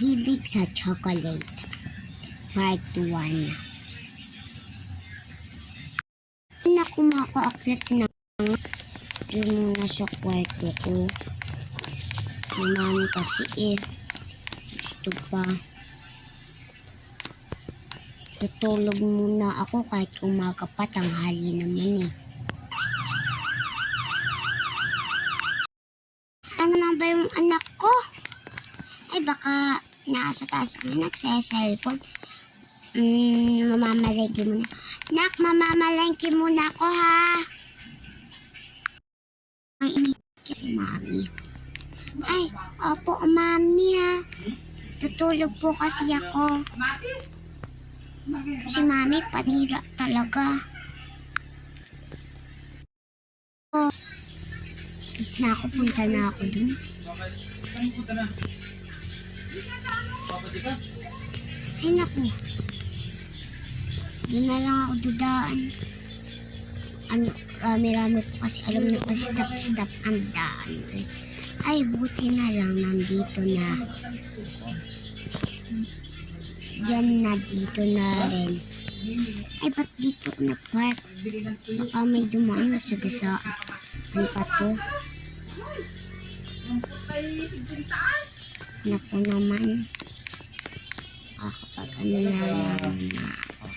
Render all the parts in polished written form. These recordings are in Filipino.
Pag-ibig sa chocolate, part 1. Na kumakaakyat na doon muna sa kwarto ko. Mami kasi gusto pa. Tutulog muna ako kahit umaga pa, tanghali naman Ano na ba yung anak ko? Ay baka nasa taas kami nagsa-cellphone. Mamamalengke muna. Nak, mamamalengke muna ako ha. May inigit si mami. Ay, opo mami ha. Tutulog po kasi ako. Si mami panira talaga. Please na ako, punta na ako dun. Ay naku. Doon na lang ako dadaan. Rami-rami po kasi alam na pa stop ang daan. Ay, buti na lang nandito na. Diyan na, dito na rin. Ay, ba't dito ako na-park? Baka may dumaan sa gasa. Ano pa to? Naku naman. Kapag ano na lang na ako.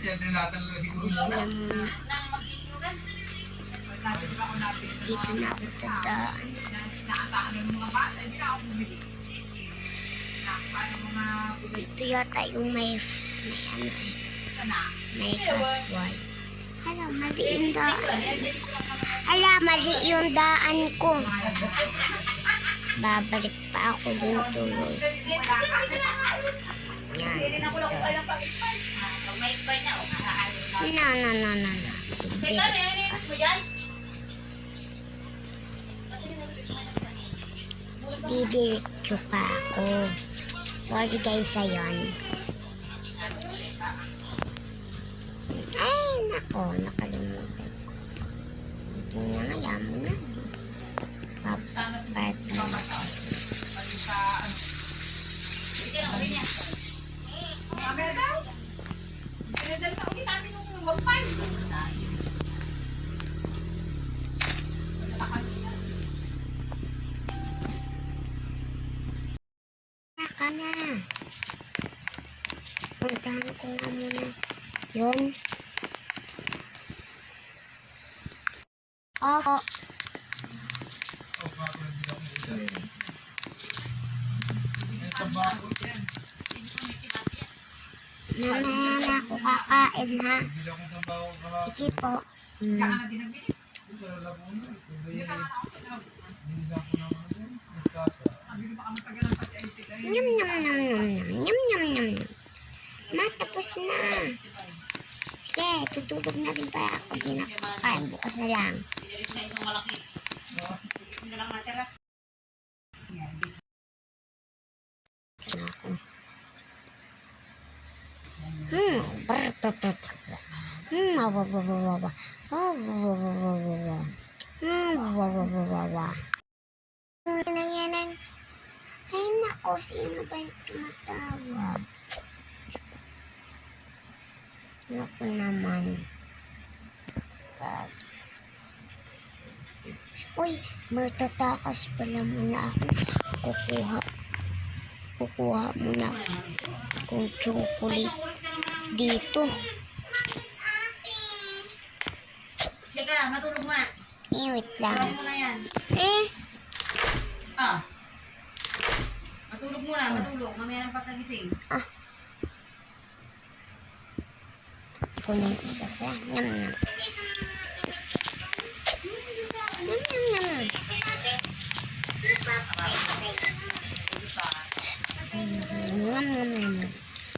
Yan naman. Dito na ako tadaan. Dito yata yung may kasway. Hala, mali yung daan. Hala, mali yung daan ko. Babalik pa ako dun tuloy. Yan. No. Bibiritso pa ako. Sorry guys sa yon. Ay, nako, nakalimutan ko. Dito na nga, yamo na. Part na. Naka na. Puntahan ko nga muna. Yun. Oo. Mamaya na ako kakain ha. Sige po. Nyam. Matapos na. Sige, tutulog na rin pa ako. Di na kakain, bukas na lang. Ay nako, sino ba yung tumatawag? Naku naman. Uy, matatakas pala muna ako. Kukuha muna kung chocolate dito. Sige, matulog muna. Wait lang. Matulog muna yan. Matulog muna, matulog. Mamaya ng pagkagising. Ko na yung isa sa Nyam.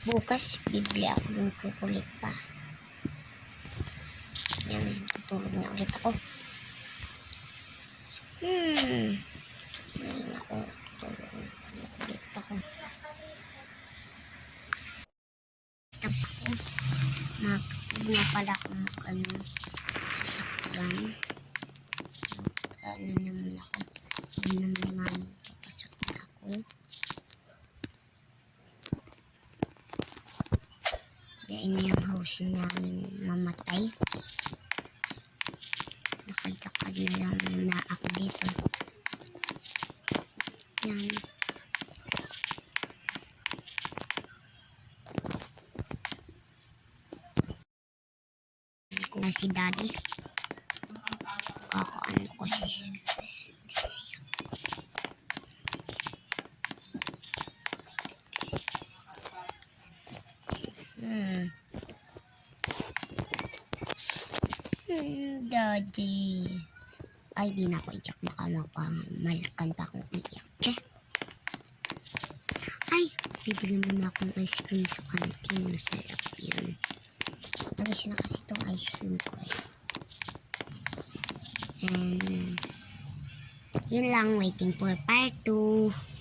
Bukas, bibili ako ng chocolate pa. Yan, tutulog na ulit ako. Ay, naku, tutulog na ulit ako. Tapos ako, na pala kung Yan. Ano naman ako. Ano naman namin papasok na ako. Yan na yung house namin mamatay. Lakad-lakad na lang na ako dito. Yan. Kung si daddy. Kakaano ko si Daddy. Ay, di na ako iyak. Baka mapamalikan pa akong iyak. Okay? Ay, bibili muna akong ice cream sa kantin. Masarap yun. Nagis na kasi itong ice cream ko eh. And, yun lang. Waiting for part 2.